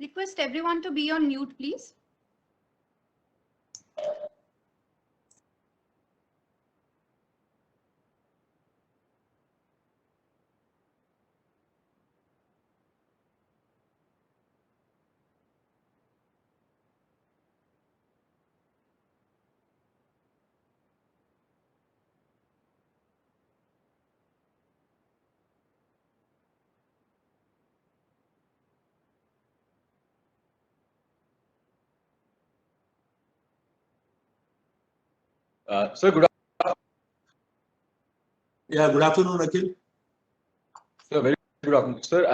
Request everyone to be on mute, please. Sir, good afternoon, Akhil. Sir, very good afternoon. Sir,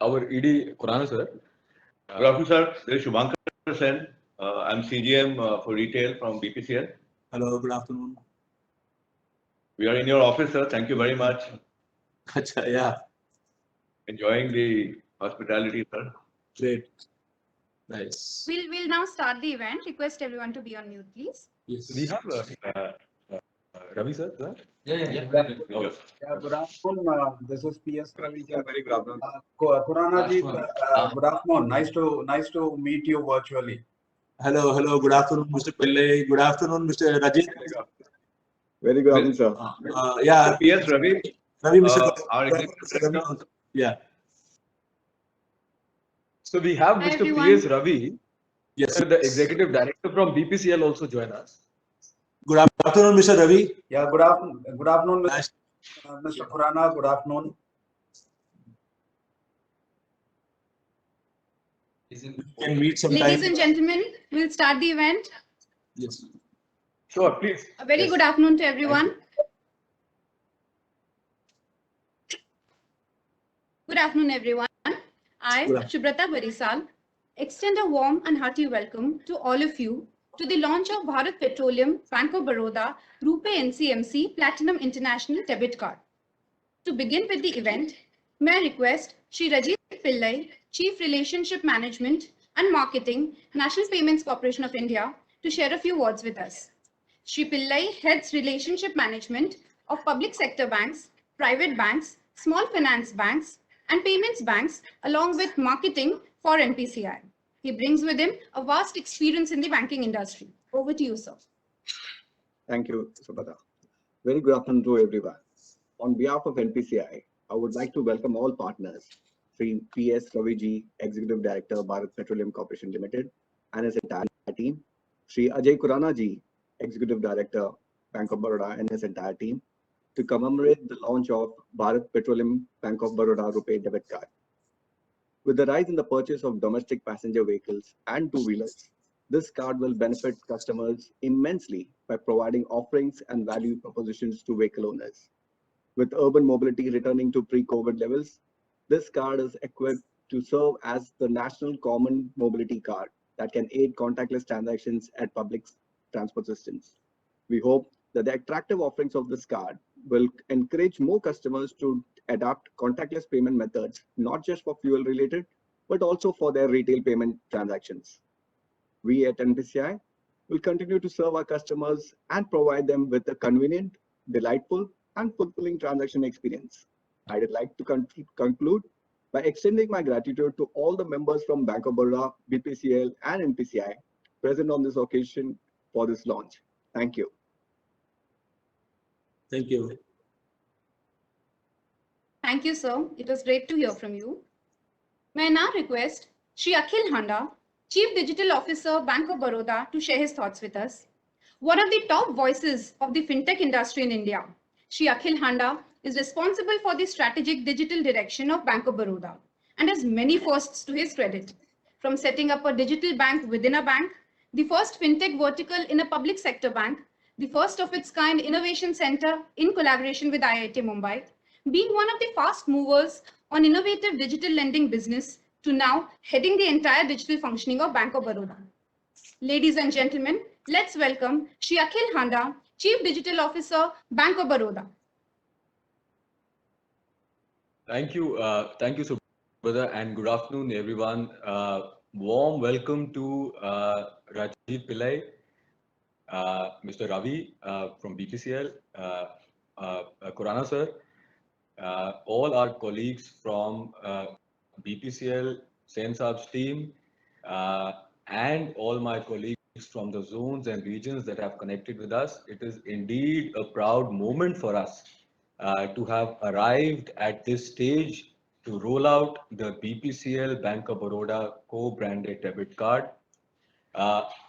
our ED, Khurana, sir. Good afternoon, sir. This is Shubhankar Sen. I'm CGM for retail from BPCL. Hello, good afternoon. We are in your office, sir. Thank you very much. Yeah. Enjoying the hospitality, sir. Great. Nice. We'll now start the event. Request everyone to be on mute, please. Yes. We have Ravi, sir. Yeah. Good afternoon. This is PS Ravi. Very good afternoon. Khurana ji, good afternoon. Nice to meet you virtually. Hello. Good afternoon, Mr. Pillai. Good afternoon, Mr. Rajit. Very good afternoon, sir. Yeah. PS Ravi. Ravi, Mr. Our executive director. Yeah. So we have Hi, Mr. everyone. PS Ravi, Yes. sir, the executive director from BPCL, also join us. Good afternoon, Mr. Ravi. Yeah, good afternoon, Nice. Mr. Khurana. Good afternoon. Can meet sometime. Ladies and gentlemen, we'll start the event. Yes. Sure, please. A very Yes. good afternoon to everyone. Good afternoon, everyone. I, Good Shubrata Barisal, extend a warm and hearty welcome to all of you to the launch of Bharat Petroleum Bank of Baroda RuPay NCMC Platinum International Debit Card. To begin with the event, may I request Shri Rajit Pillai, Chief Relationship Management and Marketing, National Payments Corporation of India, to share a few words with us. Shri Pillai heads Relationship Management of public sector banks, private banks, small finance banks, and payments banks, along with marketing for NPCI. He brings with him a vast experience in the banking industry. Over to you, sir. Thank you, Subhada. Very good afternoon to everyone. On behalf of NPCI, I would like to welcome all partners, Sri PS Raviji, Executive Director, Bharat Petroleum Corporation Limited, and his entire team, Sri Ajay Khurana ji, Executive Director, Bank of Baroda, and his entire team, to commemorate the launch of Bharat Petroleum Bank of Baroda RuPay Debit Card. With the rise in the purchase of domestic passenger vehicles and two-wheelers, this card will benefit customers immensely by providing offerings and value propositions to vehicle owners. With urban mobility returning to pre-COVID levels, this card is equipped to serve as the national common mobility card that can aid contactless transactions at public transport systems. We hope that the attractive offerings of this card will encourage more customers to adopt contactless payment methods, not just for fuel related, but also for their retail payment transactions. We at NPCI will continue to serve our customers and provide them with a convenient, delightful, and fulfilling transaction experience. I'd like to conclude by extending my gratitude to all the members from Bank of Baroda, BPCL, and NPCI present on this occasion for this launch. Thank you. Thank you. Thank you, sir. It was great to hear from you. May I now request Shri Akhil Handa, Chief Digital Officer, Bank of Baroda, to share his thoughts with us. One of the top voices of the fintech industry in India, Shri Akhil Handa is responsible for the strategic digital direction of Bank of Baroda and has many firsts to his credit. From setting up a digital bank within a bank, the first fintech vertical in a public sector bank, the first of its kind innovation center in collaboration with IIT Mumbai, being one of the fast movers on innovative digital lending business, to now heading the entire digital functioning of Bank of Baroda. Ladies and gentlemen, let's welcome Shri Akhil Handa, Chief Digital Officer, Bank of Baroda. Thank you, Subhada, and good afternoon, everyone. Warm welcome to Rajit Pillai, Mr. Ravi from BPCL, Khurana sir, all our colleagues from BPCL, Sen Saab's team, and all my colleagues from the zones and regions that have connected with us. It is indeed a proud moment for us to have arrived at this stage to roll out the BPCL Bank of Baroda co-branded debit card.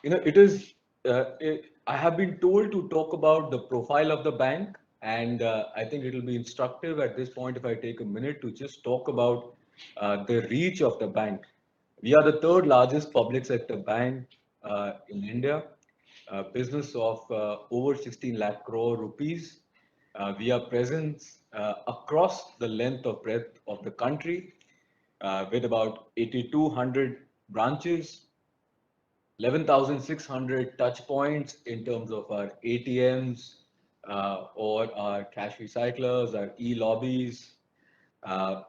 It is. I have been told to talk about the profile of the bank, and I think it will be instructive at this point if I take a minute to just talk about the reach of the bank. We are the third largest public sector bank in India, a business of over 16 lakh crore rupees. We are present across the length of breadth of the country with about 8,200 branches, 11,600 touch points in terms of our ATMs or our cash recyclers, our e-lobbies. Uh,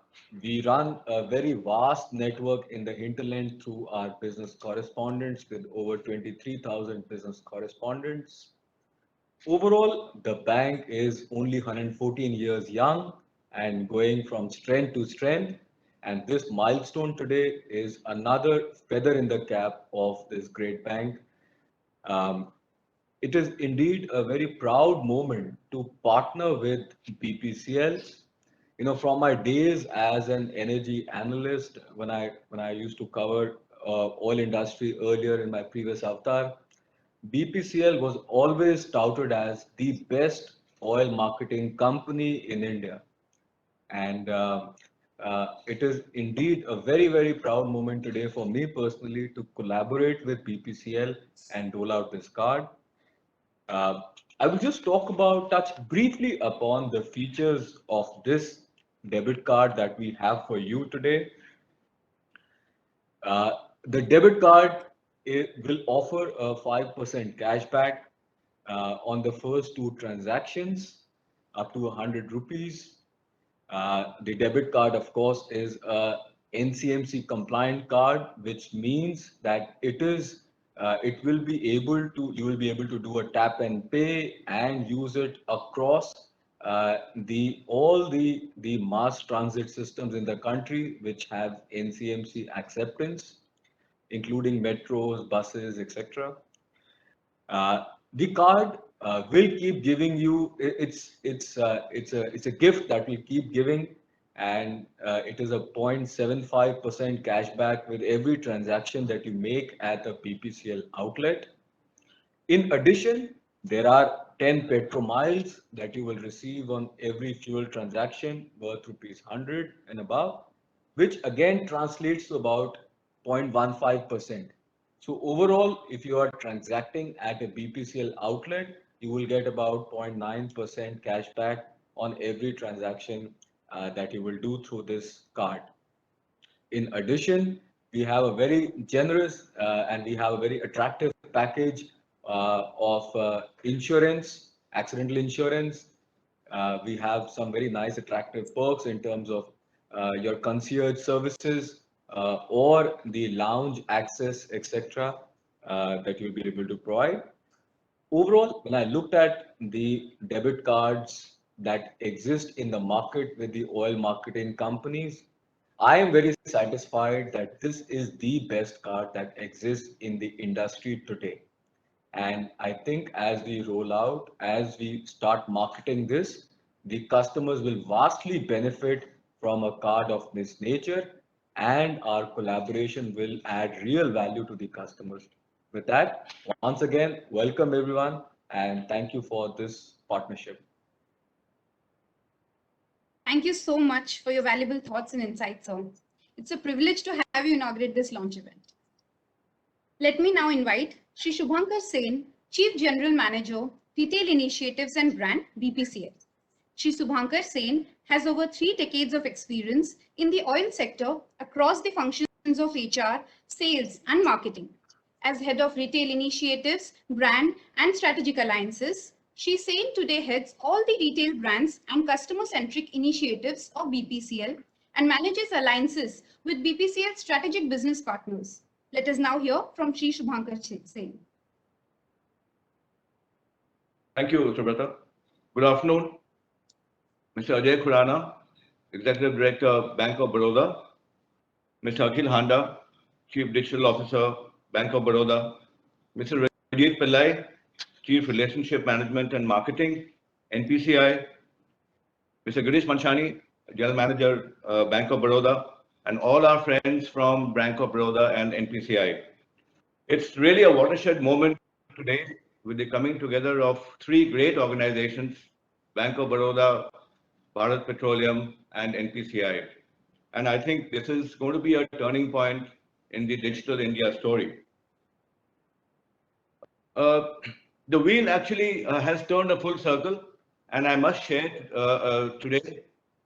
we run a very vast network in the hinterland through our business correspondents with over 23,000 business correspondents. Overall, the bank is only 114 years young and going from strength to strength. And this milestone today is another feather in the cap of this great bank. Um, it is indeed a very proud moment to partner with BPCL. From my days as an energy analyst, when I used to cover oil industry earlier in my previous avatar, BPCL was always touted as the best oil marketing company in India. And it is indeed a very, very proud moment today for me personally to collaborate with BPCL and roll out this card. Uh, I will just touch briefly upon the features of this debit card that we have for you today. Uh, the debit card will offer a 5% cashback on the first two transactions up to 100 rupees. The debit card, of course, is a NCMC compliant card, which means that you will be able to do a tap and pay and use it across all the mass transit systems in the country which have NCMC acceptance, including metros, buses, etc. The card will keep giving you. It's a gift that will keep giving, and it is a 0.75% cashback with every transaction that you make at a BPCL outlet. In addition, there are 10 petro miles that you will receive on every fuel transaction worth rupees 100 and above, which again translates to about 0.15%. So overall, if you are transacting at a BPCL outlet, you will get about 0.9% cashback on every transaction that you will do through this card. In addition, we have a very generous and we have a very attractive package of insurance, accidental insurance. We have some very nice attractive perks in terms of your concierge services or the lounge access, etc., that you'll be able to provide. Overall, when I looked at the debit cards that exist in the market with the oil marketing companies, I am very satisfied that this is the best card that exists in the industry today. And I think as we roll out, as we start marketing this, the customers will vastly benefit from a card of this nature, and our collaboration will add real value to the customers. With that, once again, welcome everyone, and thank you for this partnership. Thank you so much for your valuable thoughts and insights, sir. It's a privilege to have you inaugurate this launch event. Let me now invite Shri Shubhankar Sen, Chief General Manager, Retail Initiatives and Brand, BPCL. Shri Shubhankar Sen has over 3 decades of experience in the oil sector across the functions of HR, sales, and marketing. As Head of Retail Initiatives, Brand, and Strategic Alliances, Shri Sen today heads all the retail brands and customer-centric initiatives of BPCL and manages alliances with BPCL strategic business partners. Let us now hear from Shri Shubhankar Sen. Thank you, Subrata. Good afternoon. Mr. Ajay Khurana, Executive Director, Bank of Baroda. Mr. Akhil Handa, Chief Digital Officer, Bank of Baroda, Mr. Rajiv Pillai, Chief Relationship Management and Marketing, NPCI, Mr. Girish Manchani, General Manager, Bank of Baroda, and all our friends from Bank of Baroda and NPCI. It's really a watershed moment today with the coming together of three great organizations, Bank of Baroda, Bharat Petroleum, and NPCI. And I think this is going to be a turning point in the digital India story. The wheel actually has turned a full circle, and I must share today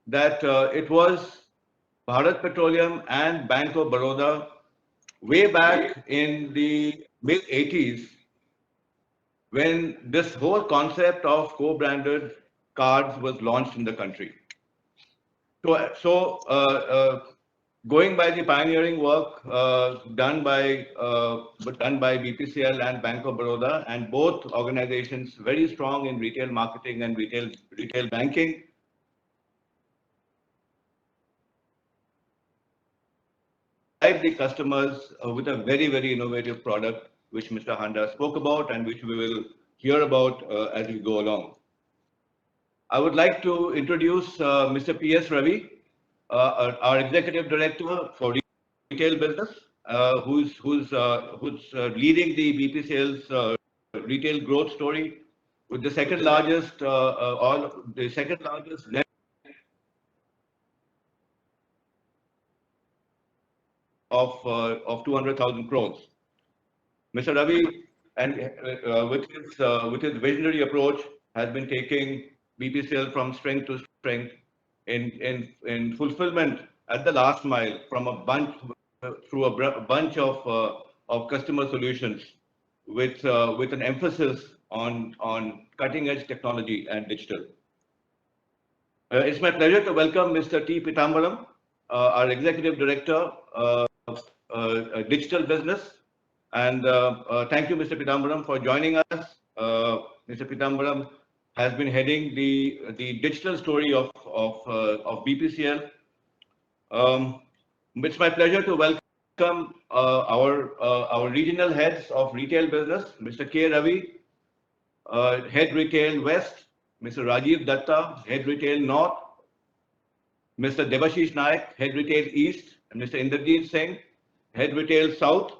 that it was Bharat Petroleum and Bank of Baroda way back in the mid 80s when this whole concept of co-branded cards was launched in the country. So going by the pioneering work done by BPCL and Bank of Baroda, and both organizations very strong in retail marketing and retail banking. The customers with a very, very innovative product, which Mr. Handa spoke about and which we will hear about as we go along. I would like to introduce Mr. P.S. Ravi, our Executive Director for Retail Business, who's leading the BPCL's retail growth story with the second largest net of 200,000 crores. Mr. Ravi, and with his visionary approach, has been taking BPCL from strength to strength in fulfillment at the last mile from a bunch through a bunch of customer solutions with an emphasis on cutting edge technology and digital. It's my pleasure to welcome Mr. T. Pitambaram, our Executive Director of Digital Business. And thank you, Mr. Pitambaram, for joining us. Mr. Pitambaram has been heading the digital story of BPCL. It's my pleasure to welcome our regional heads of retail business, Mr. K. Ravi, Head Retail West, Mr. Rajiv Datta, Head Retail North, Mr. Devashish Naik, Head Retail East, and Mr. Inderjeet Singh, Head Retail South,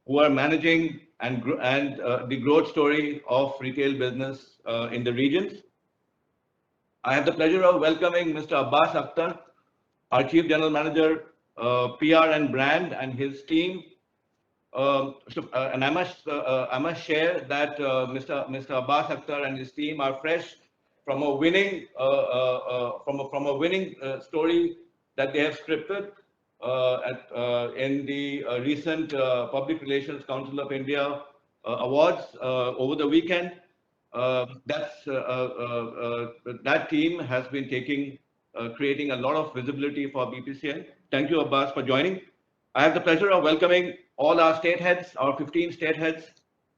who are managing and the growth story of retail business in the regions. I have the pleasure of welcoming Mr. Abbas Akhtar, our Chief General Manager, PR and Brand, and his team. And I must share that Mr. Abbas Akhtar and his team are fresh from a winning story that they have scripted in the recent Public Relations Council of India awards over the weekend. That team has been creating a lot of visibility for BPCL. Thank you, Abbas, for joining. I have the pleasure of welcoming all our state heads, our 15 state heads,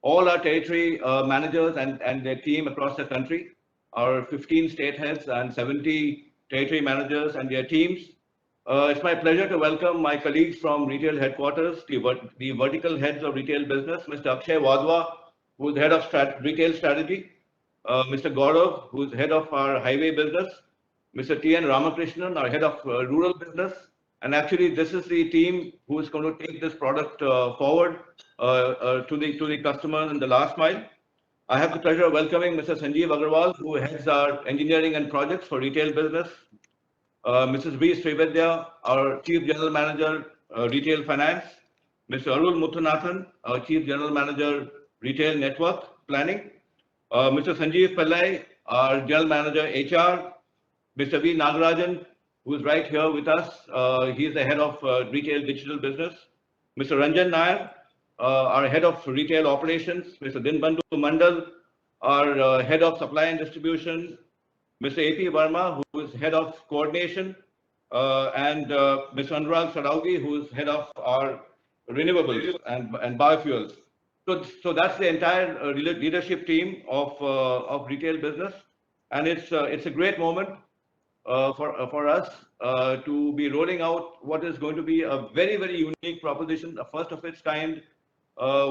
all our territory managers and their team across the country, our 15 state heads and 70 territory managers and their teams. It's my pleasure to welcome my colleagues from retail headquarters, the vertical heads of retail business, Mr. Akshay Wadhwa, who's head of retail strategy, Mr. Gaurav, who's head of our highway business, Mr. T.N. Ramakrishnan, our head of rural business. And actually, this is the team who is going to take this product forward to the customers in the last mile. I have the pleasure of welcoming Mr. Sanjeev Agarwal, who heads our engineering and projects for retail business. Mrs. V. Srivedya, our Chief General Manager, Retail Finance. Mr. Arul Muthanathan, our Chief General Manager, Retail Network Planning. Mr. Sanjeev Pillai, our General Manager, HR. Mr. V. Nagarajan, who is right here with us. He is the head of retail digital business. Mr. Ranjan Nair, our head of retail operations. Mr. Dinbandhu Mandal, our head of supply and distribution. Mr. A.P. Verma, who is head of coordination, and Mr. Anurag Saraugi, who is head of our renewables and biofuels. So that's the entire leadership team of retail business, and it's a great moment for us to be rolling out what is going to be a very, very unique proposition, a first of its kind,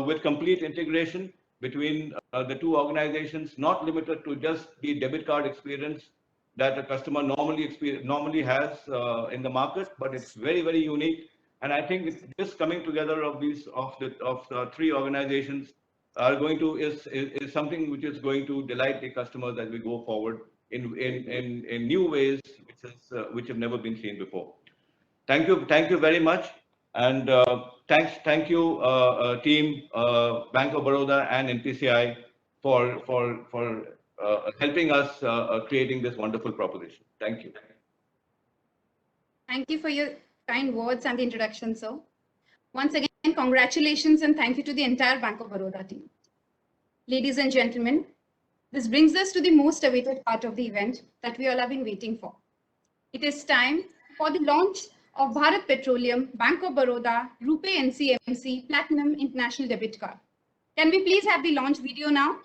with complete integration between the two organizations, not limited to just the debit card experience that a customer normally has in the market, but it's very, very unique. And I think this coming together of the three organizations are going to is something which is going to delight the customers as we go forward in new ways, which have never been seen before. Thank you very much, and thank you, team Bank of Baroda and NPCI for helping us creating this wonderful proposition. Thank you. Thank you for your kind words and the introduction, sir. Once again, congratulations and thank you to the entire Bank of Baroda team. Ladies and gentlemen, this brings us to the most awaited part of the event that we all have been waiting for. It is time for the launch of Bharat Petroleum Bank of Baroda RuPay NCMC Platinum International Debit Card. Can we please have the launch video now?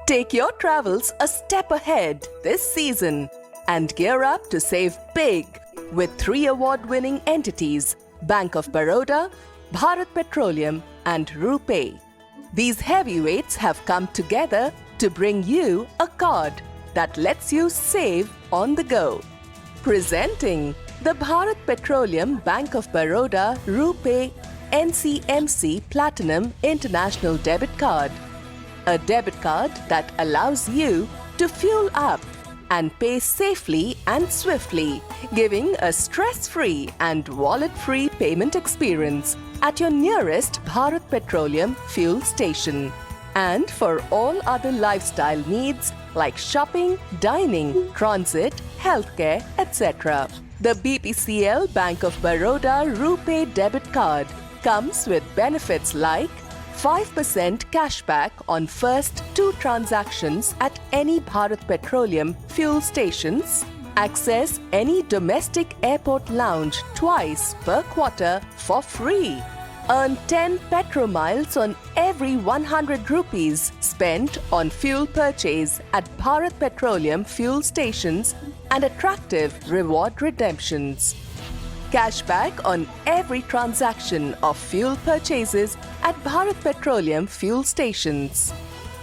Take your travels a step ahead this season and gear up to save big with 3 award-winning entities, Bank of Baroda, Bharat Petroleum and RuPay. These heavyweights have come together to bring you a card that lets you save on the go. Presenting the Bharat Petroleum Bank of Baroda RuPay NCMC Platinum International Debit Card. A debit card that allows you to fuel up and pay safely and swiftly, giving a stress-free and wallet-free payment experience at your nearest Bharat Petroleum fuel station. And for all other lifestyle needs like shopping, dining, transit, healthcare, etc. The BPCL Bank of Baroda RuPay debit card comes with benefits like 5% cashback on first 2 transactions at any Bharat Petroleum fuel stations. Access any domestic airport lounge twice per quarter for free. Earn 10 Petro miles on every 100 rupees spent on fuel purchase at Bharat Petroleum fuel stations and attractive reward redemptions. Cashback on every transaction of fuel purchases at Bharat Petroleum fuel stations.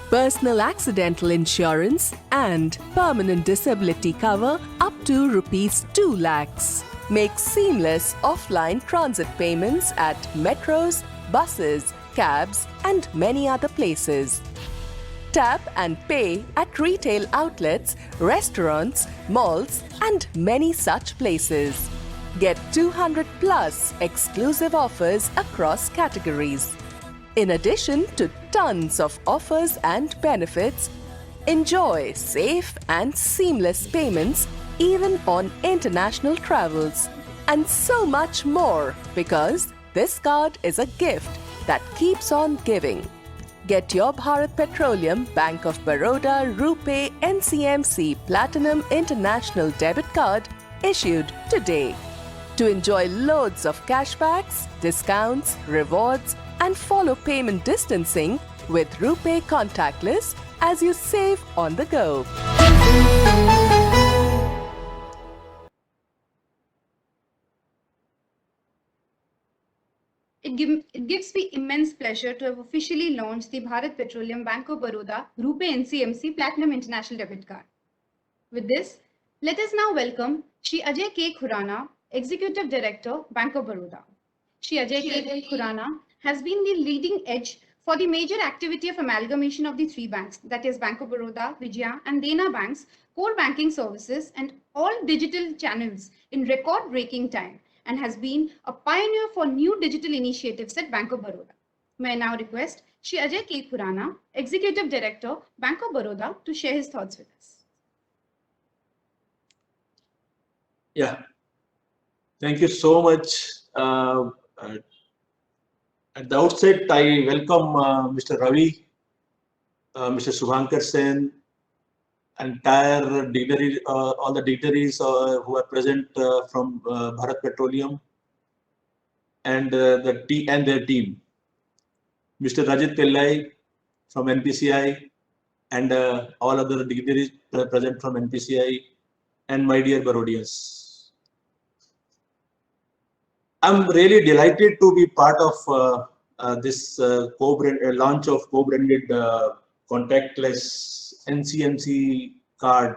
Personal accidental insurance and permanent disability cover up to rupees 2 lakhs. Make seamless offline transit payments at metros, buses, cabs and many other places. Tap and pay at retail outlets, restaurants, malls and many such places. Get 200 plus exclusive offers across categories. In addition to tons of offers and benefits, enjoy safe and seamless payments even on international travels. And so much more because this card is a gift that keeps on giving. Get your Bharat Petroleum Bank of Baroda RuPay NCMC Platinum International Debit Card issued today. To enjoy loads of cashbacks, discounts, rewards, and follow payment distancing with RuPay contactless as you save on the go. It gives me immense pleasure to have officially launched the Bharat Petroleum Bank of Baroda RuPay NCMC Platinum International Debit Card. With this, let us now welcome Shri Ajay K. Khurana, Executive Director, Bank of Baroda. Shri Ajay K. Khurana has been the leading edge for the major activity of amalgamation of the 3 banks, that is Bank of Baroda, Vijaya and Dena Banks, core banking services and all digital channels in record-breaking time, and has been a pioneer for new digital initiatives at Bank of Baroda. May I now request Shri Ajay K. Khurana, Executive Director, Bank of Baroda, to share his thoughts with us. Yeah. Thank you so much. At the outset, I welcome Mr. Ravi, Mr. Subhankar Sen, entire deanery, all the dignitaries who are present from Bharat Petroleum and and their team. Mr. Rajit Pillai from NPCI and all other dignitaries present from NPCI and my dear Barodians. I'm really delighted to be part of this launch of co-branded contactless NCMC card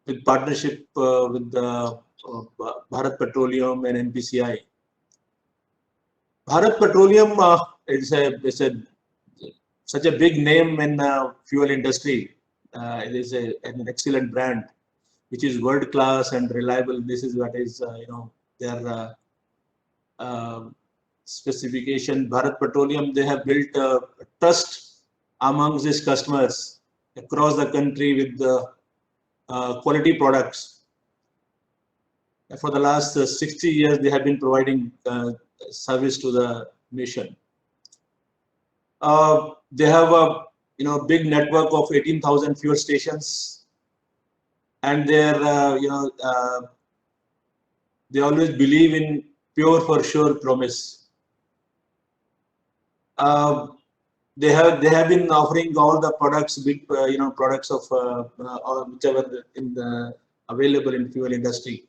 with partnership with Bharat Petroleum and NPCI. Bharat Petroleum is such a big name in fuel industry. It is an excellent brand, which is world class and reliable. This is what is their specification. Bharat Petroleum, they have built trust amongst these customers across the country with the quality products. For the last 60 years, they have been providing service to the nation. They have a big network of 18,000 fuel stations, and they always believe in pure for sure promise. They have been offering all the products, big products of whichever available in fuel industry.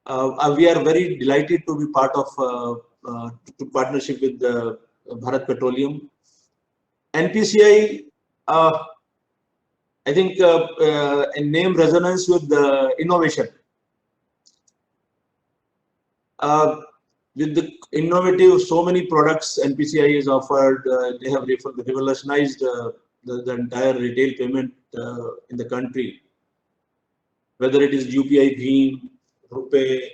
We are very delighted to be part of partnership with Bharat Petroleum. NPCI, I think a name resonance with innovation. With the innovative, so many products NPCI is offered, they have revolutionized the entire retail payment in the country. Whether it is UPI Bheem, RuPay,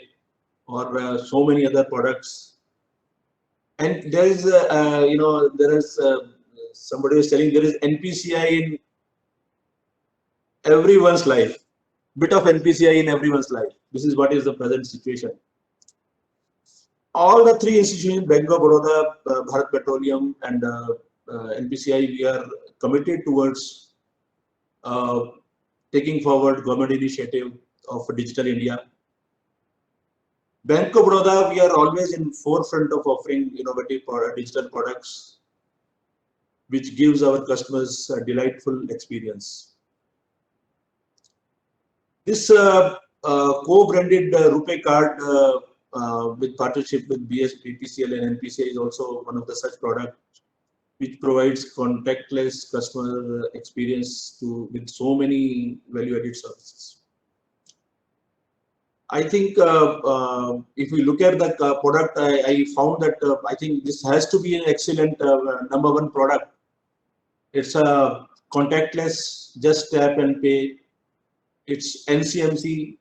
or so many other products. And there is, somebody was telling there is NPCI in everyone's life, bit of NPCI in everyone's life. This is what is the present situation. All the three institutions, Bank of Baroda, Bharat Petroleum, and NPCI, we are committed towards taking forward government initiative of Digital India. Bank of Baroda, we are always in forefront of offering innovative digital products, which gives our customers a delightful experience. This co-branded RuPay card with partnership with BPCL and NPCI is also one of the such products which provides contactless customer experience with so many value-added services. I think if we look at the product, I found that I think this has to be an excellent #1 product. It's a contactless, just tap and pay. It's NCMC,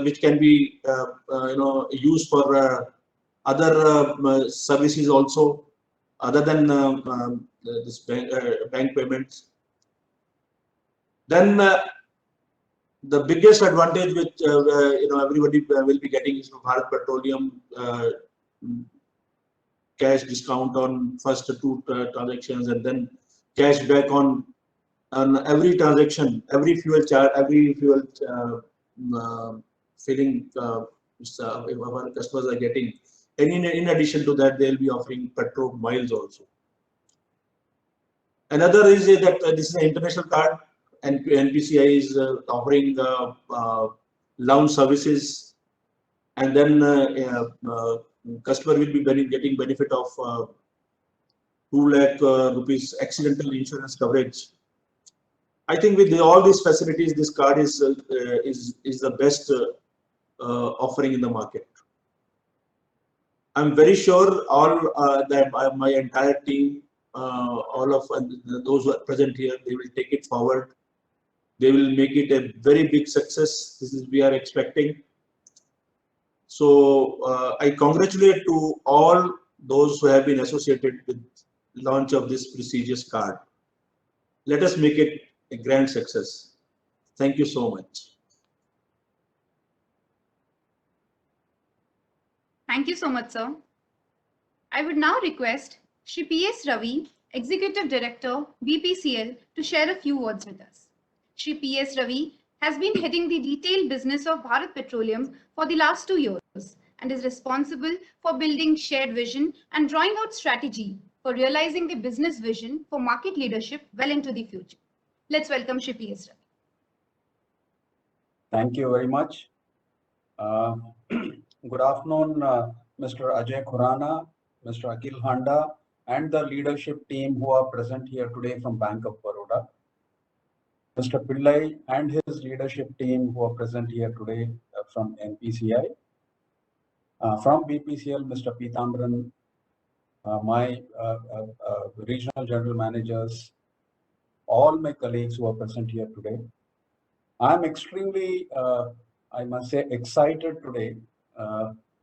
which can be used for other services also, other than this bank payments. Then the biggest advantage which everybody will be getting is from Bharat Petroleum cash discount on first 2 transactions, and then cash back on every transaction, every fuel charge, every fuel filling our customers are getting. And in addition to that, they'll be offering petrol miles also. Another is that this is an international card, and NPCI is offering lounge services, and then customer will be getting benefit of 2 lakh rupees accidental insurance coverage. I think with all these facilities, this card is the best offering in the market. I'm very sure all that my entire team, all of those who are present here, they will take it forward. They will make it a very big success. This is we are expecting. So I congratulate to all those who have been associated with launch of this prestigious card. Let us make it a grand success. Thank you so much. Thank you so much, sir. I would now request Shri P.S. Ravi, Executive Director, BPCL, to share a few words with us. Shri P.S. Ravi has been heading the retail business of Bharat Petroleum for the last 2 years and is responsible for building shared vision and drawing out strategy for realizing the business vision for market leadership well into the future. Let's welcome Shri P.S. Ravi. Thank you very much. Good afternoon, Mr. Ajay Khurana, Mr. Akhil Handa, and the leadership team who are present here today from Bank of Baroda. Mr. Pillai and his leadership team who are present here today from NPCI. From BPCL, Mr. Pitambran, my regional general managers, all my colleagues who are present here today. I'm extremely, I must say, excited today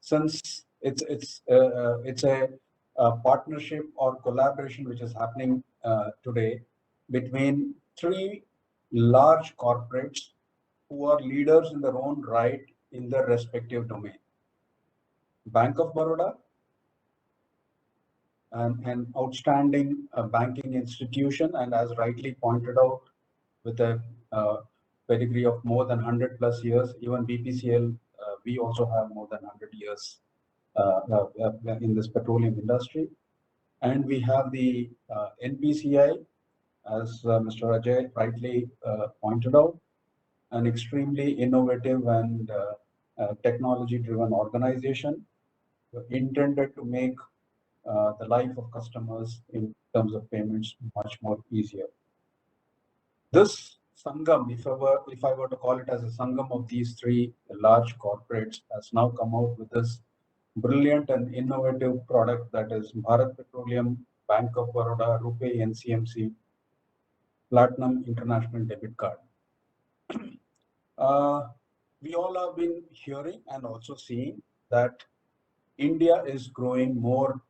since it's a partnership or collaboration which is happening today between three large corporates who are leaders in their own right in their respective domain. Bank of Baroda, an outstanding banking institution, and as rightly pointed out, with a pedigree of more than 100+ years. Even BPCL, we also have more than 100 years in this petroleum industry. And we have the NPCI, as Mr. Ajay rightly pointed out, an extremely innovative and technology-driven organization intended to make the life of customers in terms of payments much more easier. This Sangam, if I were to call it as a Sangam of these three large corporates, has now come out with this brilliant and innovative product that is Bharat Petroleum, Bank of Baroda, RuPay NCMC, Platinum International Debit Card. We all have been hearing and also seeing that India is growing more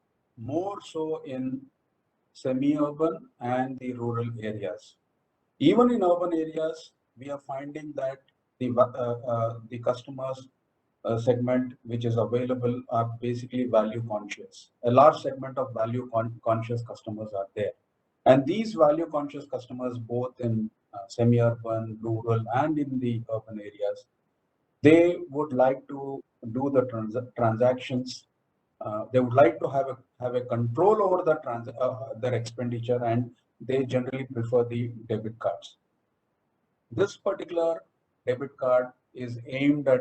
so in semi-urban and the rural areas. Even in urban areas, we are finding that the customers segment which is available are basically value conscious. A large segment of value conscious customers are there. And these value conscious customers, both in semi-urban, rural, and in the urban areas, they would like to do the transactions. They would like to have a control over the their expenditure, and they generally prefer the debit cards. This particular debit card is aimed at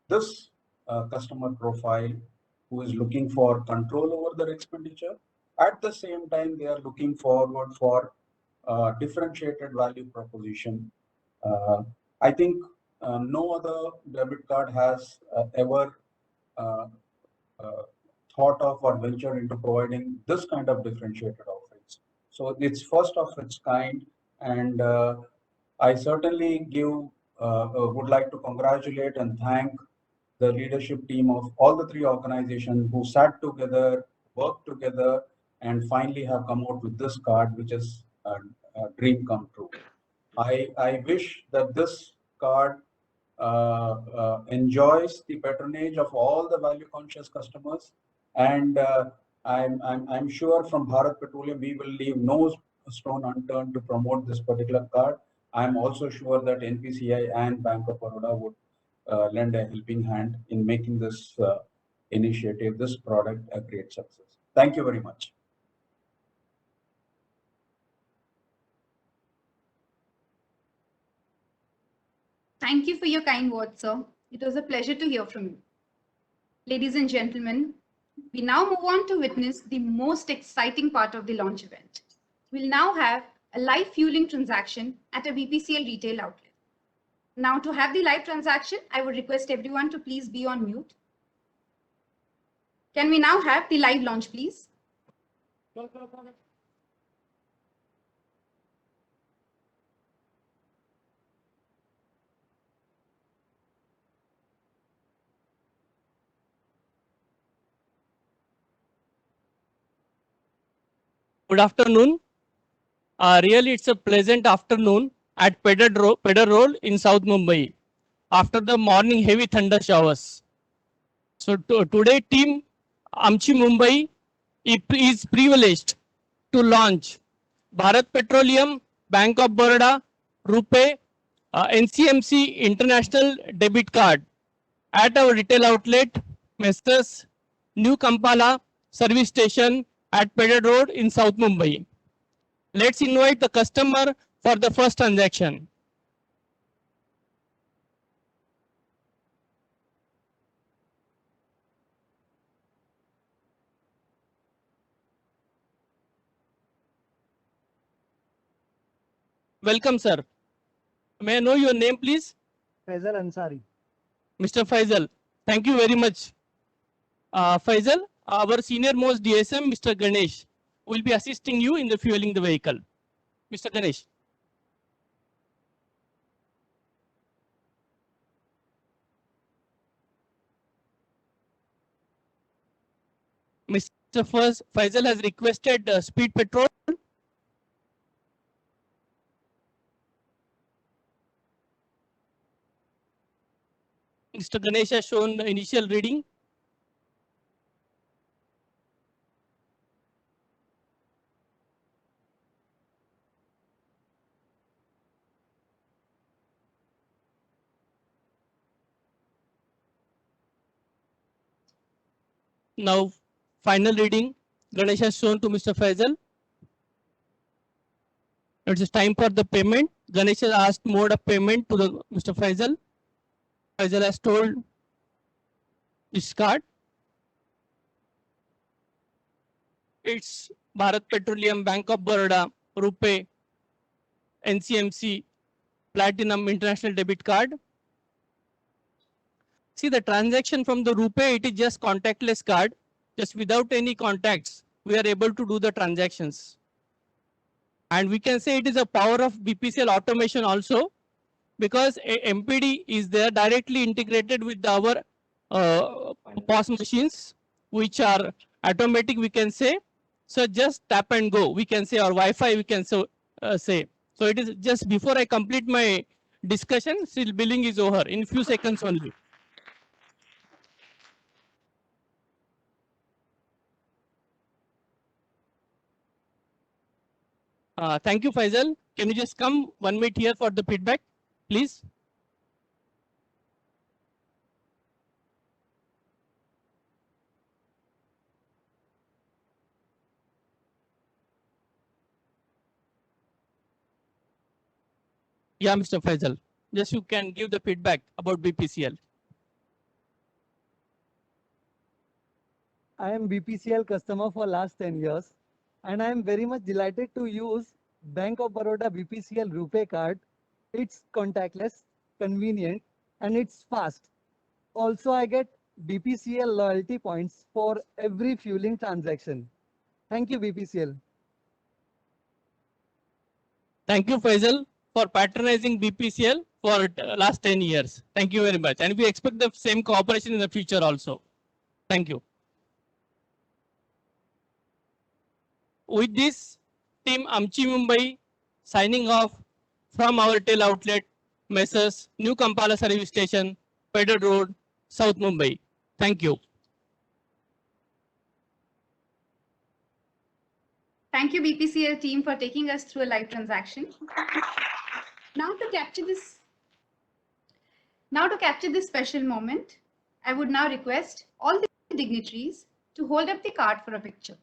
this customer profile who is looking for control over their expenditure. At the same time, they are looking forward for differentiated value proposition. I think no other debit card has ever thought of or ventured into providing this kind of differentiated offerings. So it's first of its kind, and I certainly would like to congratulate and thank the leadership team of all the three organizations who sat together, worked together, and finally have come out with this card, which is a dream come true. I wish that this card enjoys the patronage of all the value conscious customers, and I'm sure from Bharat Petroleum we will leave no stone unturned to promote this particular card. I'm also sure that NPCI and Bank of Baroda would lend a helping hand in making this initiative, this product, a great success. Thank you very much. Thank you for your kind words, sir. It was a pleasure to hear from you. Ladies and gentlemen, we now move on to witness the most exciting part of the launch event. We'll now have a live fueling transaction at a BPCL retail outlet. Now, to have the live transaction, I would request everyone to please be on mute. Can we now have the live launch, please? Good afternoon. Really, it's a pleasant afternoon at Pedder Road in South Mumbai after the morning heavy thunder showers. So today team Amchi Mumbai is privileged to launch Bharat Petroleum, Bank of Baroda, RuPay, NCMC International Debit Card at our retail outlet, Messrs. New Kampala Service Station at Pedder Road in South Mumbai. Let's invite the customer for the first transaction. Welcome, sir. May I know your name, please? Faisal Ansari. Mr. Faisal, thank you very much. Faisal, our senior most DSM, Mr. Ganesh, will be assisting you in the fueling the vehicle. Mr. Ganesh. Mr. Faisal has requested speed petrol. Mr. Ganesh has shown the initial reading. Now, final reading, Ganesh has shown to Mr. Faisal. It's time for the payment. Ganesh has asked mode of payment to the Mr. Faisal. Faisal has told his card. It's Bharat Petroleum, Bank of Baroda, RuPay, NCMC, Platinum International Debit Card. See the transaction from the RuPay, it is just contactless card, just without any contacts, we are able to do the transactions. And we can say it is a power of BPCL automation also, because a MPD is there directly integrated with our POS machines, which are automatic, we can say. So just tap and go, we can say, or Wi-Fi, we can say. So it is just before I complete my discussion, still billing is over in few seconds only. Thank you, Faisal. Can you just come 1 minute here for the feedback, please? Yeah, Mr. Faisal, just you can give the feedback about BPCL. I am BPCL customer for last 10 years and I am very much delighted to use Bank of Baroda BPCL RuPay card. It's contactless, convenient and it's fast. Also, I get BPCL loyalty points for every fueling transaction. Thank you, BPCL. Thank you, Faisal, for patronizing BPCL for last 10 years. Thank you very much. And we expect the same cooperation in the future also. Thank you. With this, team Amchi Mumbai signing off from our retail outlet, Messrs. New Kampala Service Station, Pedder Road, South Mumbai. Thank you. Thank you, BPCL team, for taking us through a live transaction. Now to capture this special moment, I would now request all the dignitaries to hold up the card for a picture.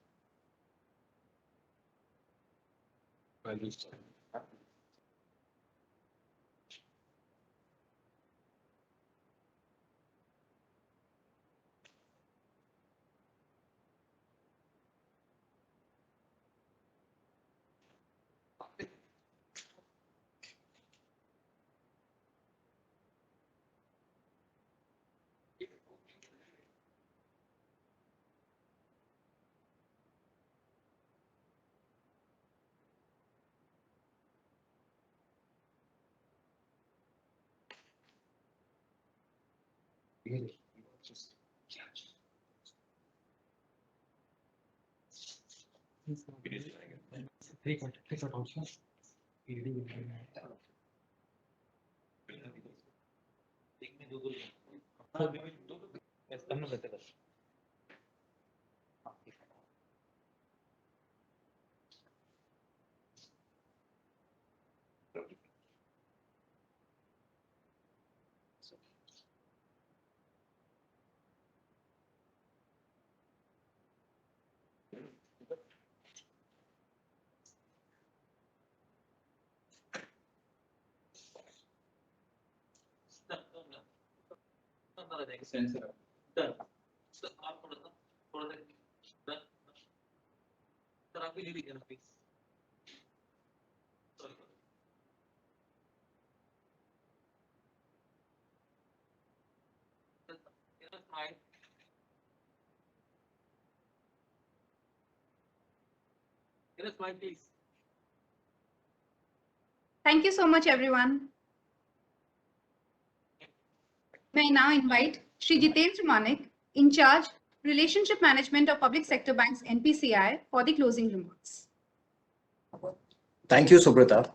Thank you so much, everyone. May I now invite Shri Jitendra Manik, in charge, Relationship Management of Public Sector Banks NPCI, for the closing remarks. Thank you, Subrata.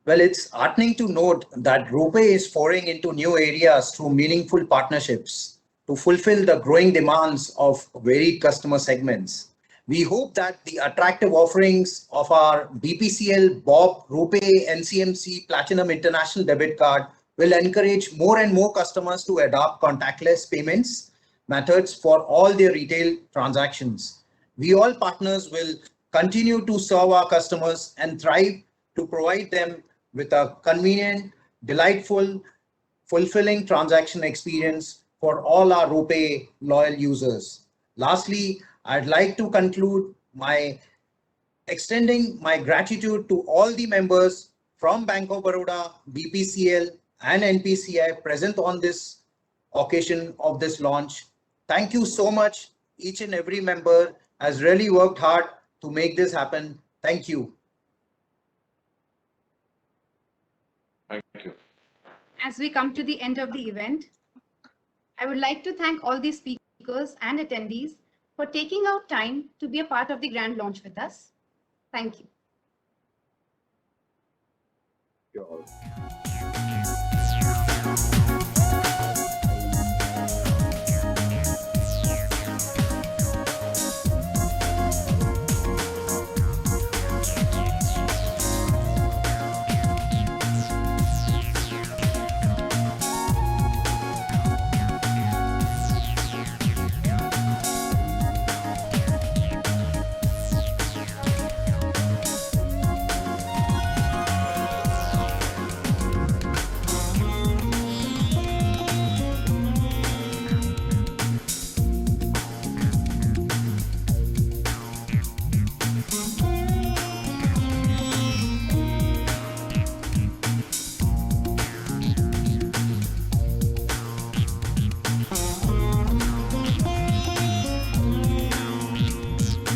Well, it's heartening to note that RuPay is foraying into new areas through meaningful partnerships to fulfill the growing demands of varied customer segments. We hope that the attractive offerings of our BPCL, BOB, RuPay, NCMC Platinum International Debit Card will encourage more and more customers to adopt contactless payments methods for all their retail transactions. We all partners will continue to serve our customers and thrive to provide them with a convenient, delightful, fulfilling transaction experience for all our RuPay loyal users. Lastly, I'd like to conclude my extending my gratitude to all the members from Bank of Baroda, BPCL, and NPCI present on this occasion of this launch. Thank you so much. Each and every member has really worked hard to make this happen. Thank you. Thank you. As we come to the end of the event, I would like to thank all the speakers and attendees for taking out time to be a part of the grand launch with us. Thank you. You're all.